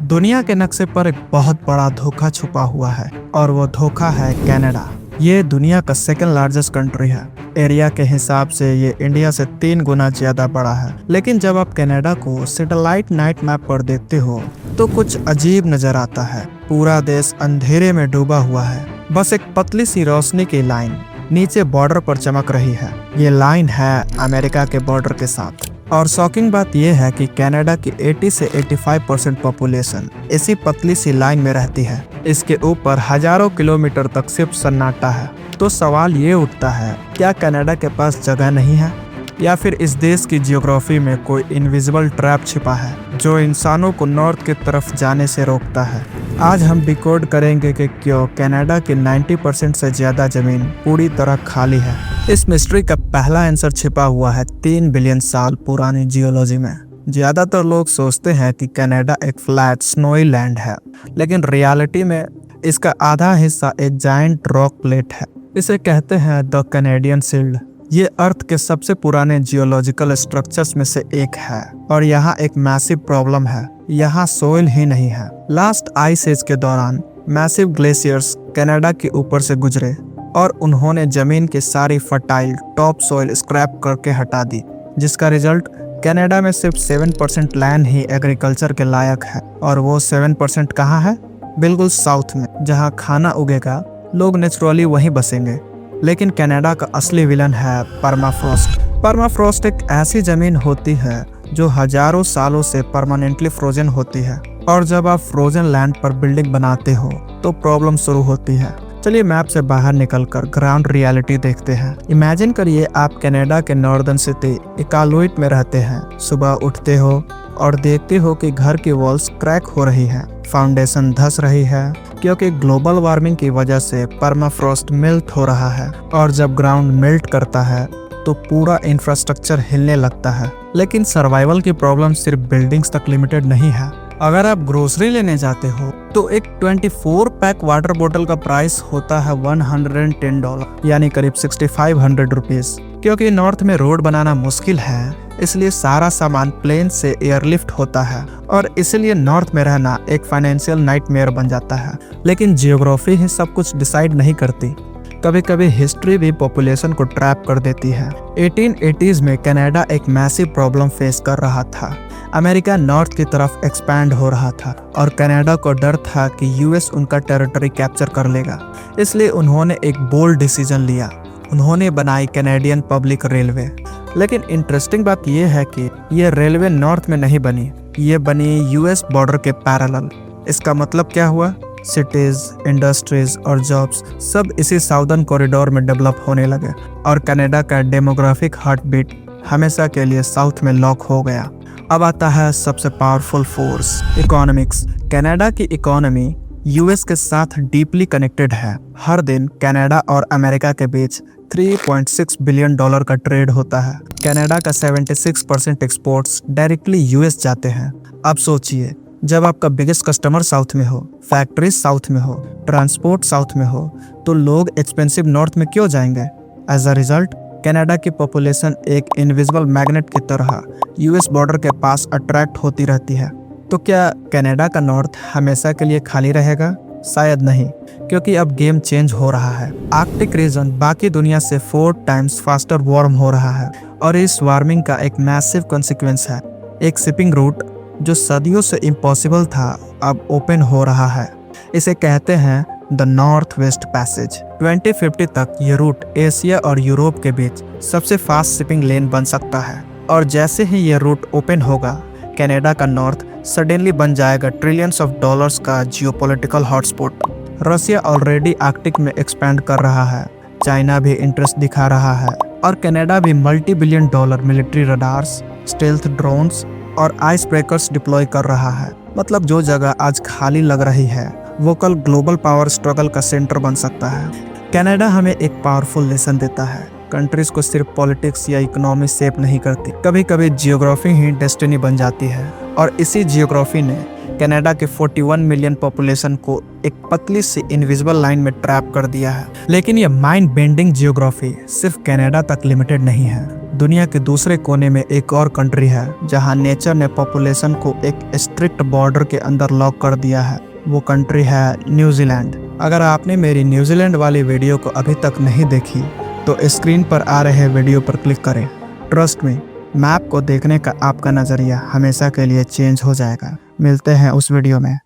दुनिया के नक्शे पर एक बहुत बड़ा धोखा छुपा हुआ है और वो धोखा है कनाडा। ये दुनिया का सेकंड लार्जेस्ट कंट्री है। एरिया के हिसाब से ये इंडिया से 3 गुना ज्यादा बड़ा है। लेकिन जब आप कनाडा को सैटेलाइट नाइट मैप पर देखते हो तो कुछ अजीब नजर आता है। पूरा देश अंधेरे में डूबा हुआ है, बस एक पतली सी रोशनी की लाइन नीचे बॉर्डर पर चमक रही है। ये लाइन है अमेरिका के बॉर्डर के साथ। और शॉकिंग बात यह है कि कनाडा की 80 से 85% पॉपुलेशन इसी पतली सी लाइन में रहती है। इसके ऊपर हजारों किलोमीटर तक सिर्फ सन्नाटा है। तो सवाल ये उठता है, क्या कनाडा के पास जगह नहीं है या फिर इस देश की जियोग्राफी में कोई इनविजिबल ट्रैप छिपा है जो इंसानों को नॉर्थ की तरफ जाने से रोकता है। आज हम डिकोड करेंगे कि क्यों कनाडा की 90% से ज्यादा जमीन पूरी तरह खाली है। इस मिस्ट्री का पहला आंसर छिपा हुआ है 3 बिलियन साल पुरानी जियोलॉजी में। ज्यादातर लोग सोचते हैं कि कनाडा एक फ्लैट स्नोई लैंड है, लेकिन रियलिटी में इसका आधा हिस्सा एक जायंट रॉक प्लेट है। इसे कहते हैं द कैनेडियन शील्ड। ये अर्थ के सबसे पुराने जियोलॉजिकल स्ट्रक्चर्स में से एक है और यहाँ एक मैसिव प्रॉब्लम है, यहाँ सोइल ही नहीं है। लास्ट आइस एज के दौरान मैसिव ग्लेशियर्स कनाडा के ऊपर से गुजरे और उन्होंने जमीन की सारी फर्टाइल टॉप सोइल स्क्रैप करके हटा दी, जिसका रिजल्ट कनाडा में सिर्फ 7% लैंड ही एग्रीकल्चर के लायक है। और वो 7% कहाँ है? बिल्कुल साउथ में, जहाँ खाना उगेगा, लोग नेचुरली वहीं बसेंगे। लेकिन कनाडा का असली विलन है परमाफ्रॉस्ट। परमाफ्रॉस्ट एक ऐसी जमीन होती है जो हजारों सालों से परमानेंटली फ्रोजन होती है, और जब आप फ्रोजन लैंड पर बिल्डिंग बनाते हो तो प्रॉब्लम शुरू होती है। चलिए मैप से बाहर निकलकर ग्राउंड रियलिटी देखते हैं। इमेजिन करिए आप कनाडा के नॉर्दर्न सिटी इकालुइट में रहते हैं। सुबह उठते हो और देखते हो कि घर की वॉल्स क्रैक हो रही है, फाउंडेशन धंस रही है, क्योंकि ग्लोबल वार्मिंग की वजह से परमाफ्रॉस्ट मेल्ट हो रहा है। और जब ग्राउंड मेल्ट करता है तो पूरा इंफ्रास्ट्रक्चर हिलने लगता है। लेकिन सर्वाइवल की प्रॉब्लम सिर्फ बिल्डिंग्स तक लिमिटेड नहीं है। अगर आप ग्रोसरी लेने जाते हो तो एक 24 पैक वाटर बोतल का प्राइस होता है $110, यानी करीब 6500 रुपीज। क्योंकि नॉर्थ में रोड बनाना मुश्किल है, इसलिए सारा सामान प्लेन से एयरलिफ्ट होता है और इसलिए नॉर्थ में रहना एक फाइनेंशियल नाइटमेयर बन जाता है। लेकिन जियोग्राफी ही सब कुछ डिसाइड नहीं करती, कभी कभी हिस्ट्री भी पॉपुलेशन को ट्रैप कर देती है। 1880s में कनाडा एक मैसिव प्रॉब्लम फेस कर रहा था। अमेरिका नॉर्थ की तरफ एक्सपैंड हो रहा था और कनाडा को डर था कि यूएस उनका टेरिटरी कैप्चर कर लेगा। इसलिए उन्होंने एक बोल्ड डिसीजन लिया, उन्होंने बनाई कैनेडियन पब्लिक रेलवे। लेकिन इंटरेस्टिंग बात यह है कि ये रेलवे नॉर्थ में नहीं बनी, ये बनी यूएस बॉर्डर के पैरेलल। इसका मतलब क्या हुआ? सिटीज, इंडस्ट्रीज और जॉब्स सब इसी साउदर्न कॉरिडोर में डेवलप होने लगे और कनाडा का डेमोग्राफिक हार्ट बीट हमेशा के लिए साउथ में लॉक हो गया। अब आता है सबसे पावरफुल फोर्स, इकोनॉमिक्स। कनाडा की इकोनॉमी यूएस के साथ डीपली कनेक्टेड है। हर दिन कनाडा और अमेरिका के बीच $3.6 बिलियन का ट्रेड होता है। कनाडा का 76% एक्सपोर्ट्स डायरेक्टली यूएस जाते हैं। अब सोचिए, जब आपका बिगेस्ट कस्टमर साउथ में हो, फैक्ट्रीज साउथ में हो, ट्रांसपोर्ट साउथ में हो, तो लोग एक्सपेंसिव नॉर्थ में क्यों जाएंगे? एज अ रिजल्ट कनाडा की पॉपुलेशन एक इनविजिबल मैग्नेट की तरह यूएस बॉर्डर के पास अट्रैक्ट होती रहती है। तो क्या कनाडा का नॉर्थ हमेशा के लिए खाली रहेगा? शायद नहीं, क्योंकि अब गेम चेंज हो रहा है। आर्कटिक रीजन बाकी दुनिया से 4 टाइम्स फास्टर वार्म हो रहा है और इस वार्मिंग का एक मैसिव कॉन्सिक्वेंस है। एक शिपिंग रूट जो सदियों से इम्पॉसिबल था अब ओपन हो रहा है। इसे कहते हैं द नॉर्थ वेस्ट पैसेज। 2050 तक ये रूट एशिया और यूरोप के बीच सबसे फास्ट शिपिंग लेन बन सकता है। और जैसे ही ये रूट ओपन होगा, कनाडा का नॉर्थ सडनली बन जाएगा ट्रिलियंस ऑफ डॉलर्स का जियोपॉलिटिकल हॉटस्पॉट। रसिया ऑलरेडी आर्कटिक में एक्सपैंड कर रहा है, चाइना भी इंटरेस्ट दिखा रहा है और कनाडा भी $multi-billion military radars, stealth drones और आइस ब्रेकर्स डिप्लॉय कर रहा है। मतलब जो जगह आज खाली लग रही है वो कल ग्लोबल पावर स्ट्रगल का सेंटर बन सकता है। कनाडा हमें एक पावरफुल लेसन देता है, कंट्रीज को सिर्फ पॉलिटिक्स या इकोनॉमी शेप नहीं करती, कभी कभी जियोग्राफी ही डेस्टिनी बन जाती है। और इसी जियोग्राफी ने कनाडा के 41 मिलियन पॉपुलेशन को एक पतली सी इनविजिबल लाइन में ट्रैप कर दिया है। लेकिन ये माइंड बेंडिंग जियोग्राफी सिर्फ कनाडा तक लिमिटेड नहीं है। दुनिया के दूसरे कोने में एक और कंट्री है जहां नेचर ने पॉपुलेशन को एक स्ट्रिक्ट बॉर्डर के अंदर लॉक कर दिया है। वो कंट्री है न्यूजीलैंड। अगर आपने मेरी न्यूजीलैंड वाली वीडियो को अभी तक नहीं देखी तो स्क्रीन पर आ रहे वीडियो पर क्लिक करें। ट्रस्ट में, मैप को देखने का आपका नज़रिया हमेशा के लिए चेंज हो जाएगा। मिलते हैं उस वीडियो में।